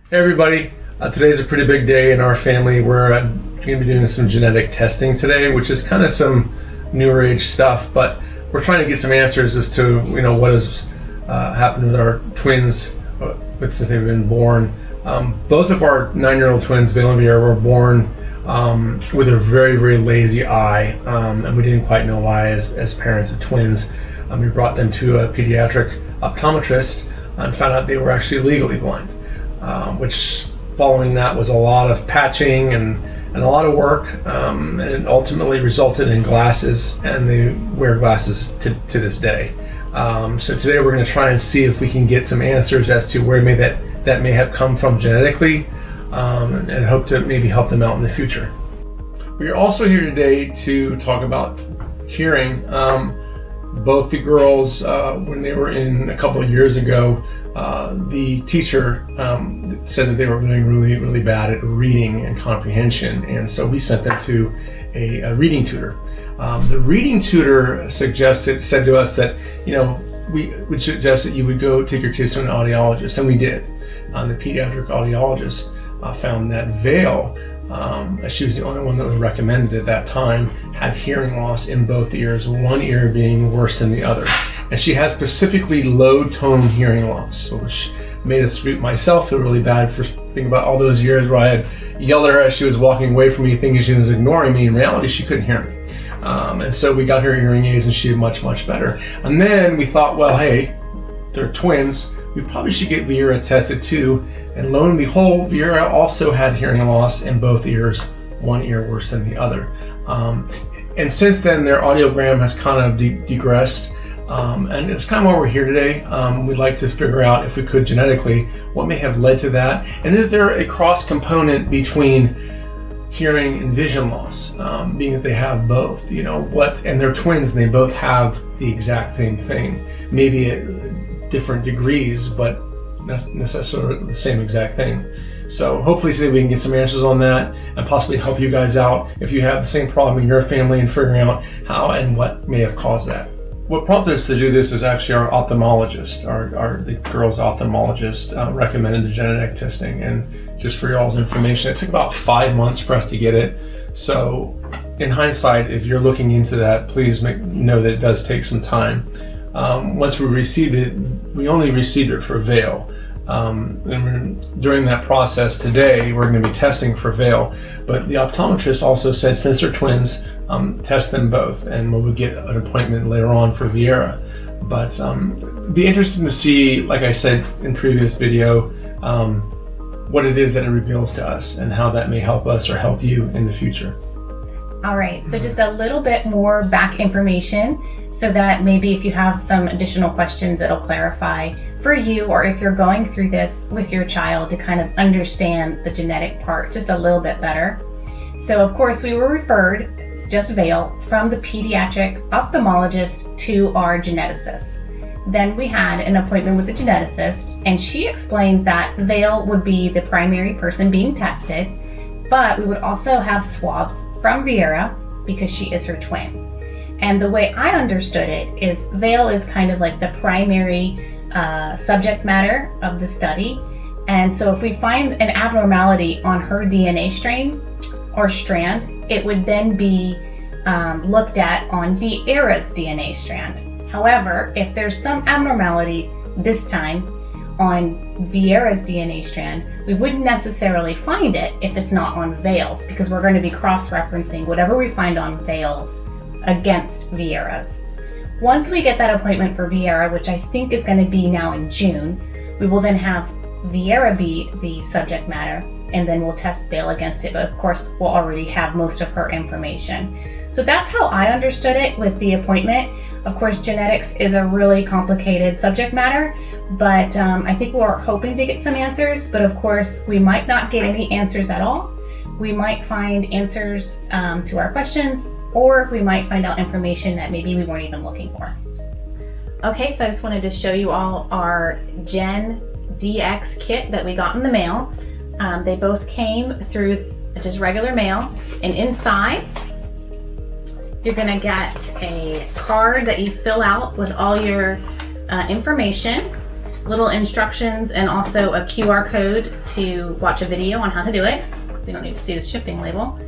Hey everybody, today's a pretty big day in our family. We're going to be doing some genetic testing today, which is kind of some newer age stuff, but we're trying to get some answers as to what has happened with our twins since they've been born. Both of our 9-year-old twins, Vale and Viera, were born with a very, very lazy eye, and we didn't quite know why as parents of twins. We brought them to a pediatric optometrist and found out they were actually legally blind. Which following that was a lot of patching and a lot of work, and it ultimately resulted in glasses, and they wear glasses to this day. So today we're going to try and see if we can get some answers as to where that may have come from genetically, and hope to maybe help them out in the future. We are also here today to talk about hearing. Both the girls, when they were in a couple of years ago, the teacher said that they were doing really, really bad at reading and comprehension, and so we sent them to a reading tutor. The reading tutor said to us that we would suggest that you would go take your kids to an audiologist, and we did. The pediatric audiologist found that Vale, she was the only one that was recommended at that time, had hearing loss in both ears, one ear being worse than the other. And she had specifically low tone hearing loss, which made myself feel really bad for thinking about all those years where I had yelled at her as she was walking away from me thinking she was ignoring me. In reality, she couldn't hear me. And so we got her hearing aids and she did much, much better. And then we thought, well, hey, they're twins. We probably should get Viera tested too. And lo and behold, Viera also had hearing loss in both ears, one ear worse than the other. And since then, their audiogram has kind of digressed. And it's kind of why we're here today. We'd like to figure out, if we could genetically, what may have led to that. And is there a cross component between hearing and vision loss, being that they have both, and they're twins and they both have the exact same thing, maybe at different degrees, but necessarily the same exact thing. So hopefully today we can get some answers on that and possibly help you guys out if you have the same problem in your family and figuring out how and what may have caused that. What prompted us to do this is actually our ophthalmologist, the girl's ophthalmologist recommended the genetic testing. And just for y'all's information, it took about 5 months for us to get it. So in hindsight, if you're looking into that, please know that it does take some time. Once we received it, we only received it for Vale. And during that process today, we're going to be testing for Vale. But the optometrist also said, since they're twins, test them both, and we'll get an appointment later on for Viera. But be interesting to see, like I said in previous video, what it is that it reveals to us and how that may help us or help you in the future. All right, so just a little bit more back information so that maybe if you have some additional questions, it'll clarify for you, or if you're going through this with your child, to kind of understand the genetic part just a little bit better. So of course we were referred, just Vale, from the pediatric ophthalmologist to our geneticist. Then we had an appointment with the geneticist, and she explained that Vale would be the primary person being tested, but we would also have swabs from Viera because she is her twin. And the way I understood it is Vale is kind of like the primary subject matter of the study. And so if we find an abnormality on her DNA strain or strand, it would then be looked at on Viera's DNA strand. However, if there's some abnormality this time on Viera's DNA strand, we wouldn't necessarily find it if it's not on Vale's, because we're going to be cross-referencing whatever we find on Vale's against Viera's. Once we get that appointment for Viera, which I think is going to be now in June, we will then have Viera be the subject matter, and then we'll test Vale against it, but of course we'll already have most of her information. So that's how I understood it with the appointment. Of course, genetics is a really complicated subject matter, but I think we're hoping to get some answers, but of course we might not get any answers at all. We might find answers to our questions, or we might find out information that maybe we weren't even looking for. Okay, so I just wanted to show you all our Gen DX kit that we got in the mail. They both came through just regular mail, and inside you're gonna get a card that you fill out with all your information. little instructions and also a QR code to watch a video on how to do it. You don't need to see the shipping label.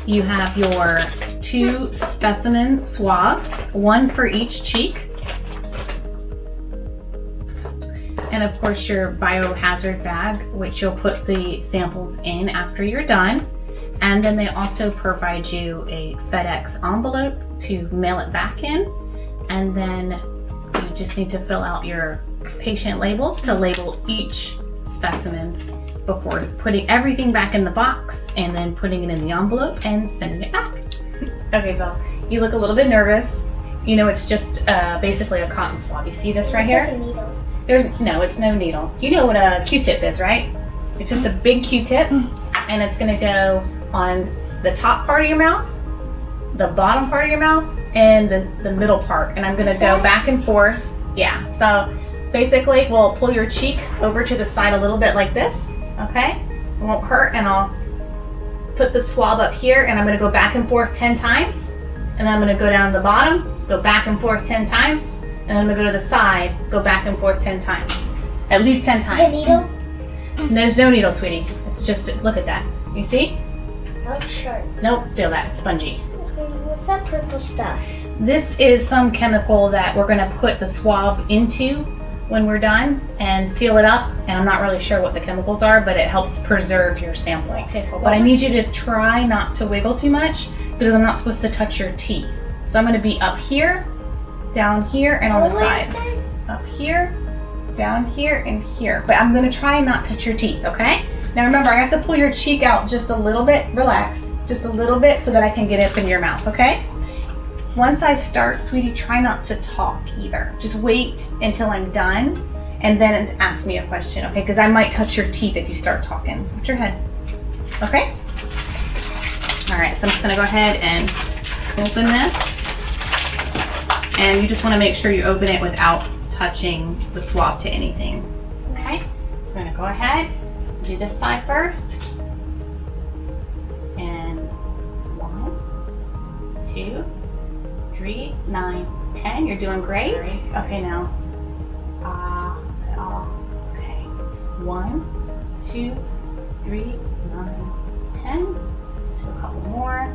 You have your 2 specimen swabs, 1 for each cheek. And of course your biohazard bag, which you'll put the samples in after you're done. And then they also provide you a FedEx envelope to mail it back in. And then you just need to fill out your patient labels to label each specimen before putting everything back in the box and then putting it in the envelope and sending it back. Okay, Bill, you look a little bit nervous. You know, it's just basically a cotton swab. You see this right here? It's like a needle. No, it's no needle. You know what a Q-tip is, right? It's just a big Q-tip, and it's gonna go on the top part of your mouth, the bottom part of your mouth, and the middle part. And I'm gonna go back and forth. Yeah, so basically we'll pull your cheek over to the side a little bit like this, okay? It won't hurt, and I'll put the swab up here, and I'm gonna go back and forth 10 times, and then I'm gonna go down to the bottom, go back and forth 10 times, and then I'm gonna go to the side, go back and forth 10 times. At least 10 The times. needle? There's no needle, sweetie. It's just, look at that. You see? That's sharp. Nope, feel that, it's spongy. Okay, what's that purple stuff? This is some chemical that we're gonna put the swab into when we're done and seal it up. And I'm not really sure what the chemicals are, but it helps preserve your sample. But I need you to try not to wiggle too much because I'm not supposed to touch your teeth. So I'm gonna be up here, down here, and on the side. Up here, down here, and here. But I'm gonna try not to touch your teeth, okay? Now remember, I have to pull your cheek out just a little bit. Relax, just a little bit so that I can get it in your mouth, okay? Once I start, sweetie, try not to talk either. Just wait until I'm done and then ask me a question, okay? Because I might touch your teeth if you start talking. Put your head, okay? All right, so I'm just gonna go ahead and open this. And you just wanna make sure you open it without touching the swab to anything, okay? So we're gonna go ahead, do this side first. And 1, 2, 3, 9, 10. You're doing great. Okay, now. Okay. 1, 2, 3, 9, 10. Do a couple more.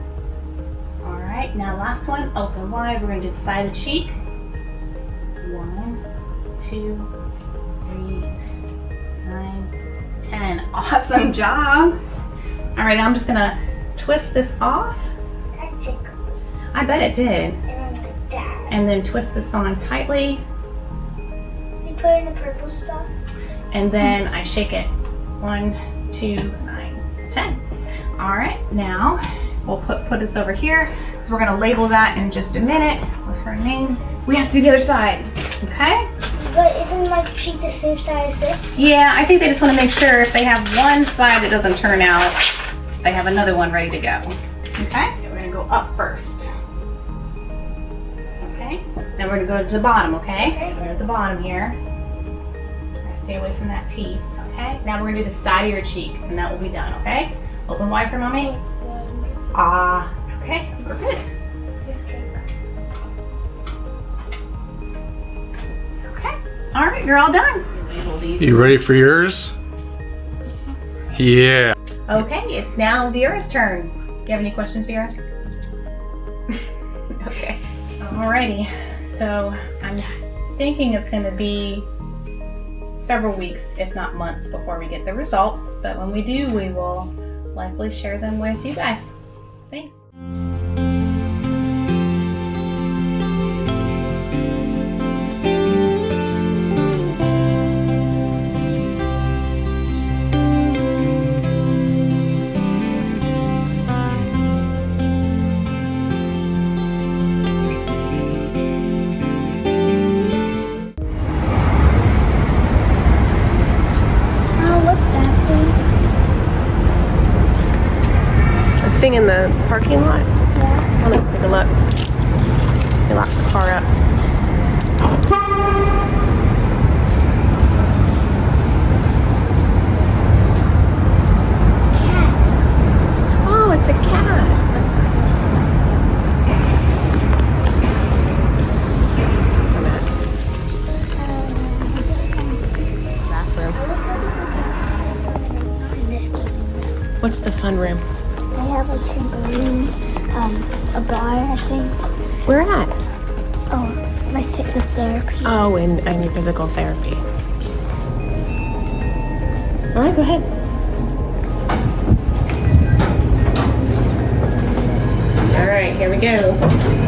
All right, now last one. Open wide. We're gonna do the side of the cheek. 1, 2, 3, 9, 10. Awesome job. All right, now I'm just gonna twist this off. That tickles. I bet it did. And then like that. And then twist this on tightly, You put in the purple stuff. and then I shake it. 1, 2, 9, 10. All right, now we'll put this over here. So we're gonna label that in just a minute with her name. We have to do the other side, okay? But isn't my cheek the same size as this? Yeah, I think they just wanna make sure if they have one side that doesn't turn out, they have another one ready to go, okay? We're gonna go up first. Okay, then we're gonna go to the bottom, okay? We're at the bottom here. Stay away from that teeth, okay? Now we're gonna do the side of your cheek, and that will be done, okay? Open wide for mommy. Okay, we're good. Okay, all right, you're all done. Label these. You ready for yours? Yeah. Okay, it's now Vera's turn. Do you have any questions, Vera? Okay. Alrighty. So I'm thinking it's going to be several weeks, if not months, before we get the results. But when we do, we will likely share them with you guys. Thanks. Thing in the parking lot? Yeah. I want to take a look. They locked the car up. Oh, it's a cat. Come back. What's the fun room? They have a trampoline, a bar, I think. Where at? Oh, my physical therapy. Oh, in your physical therapy. All right, go ahead. All right, here we go.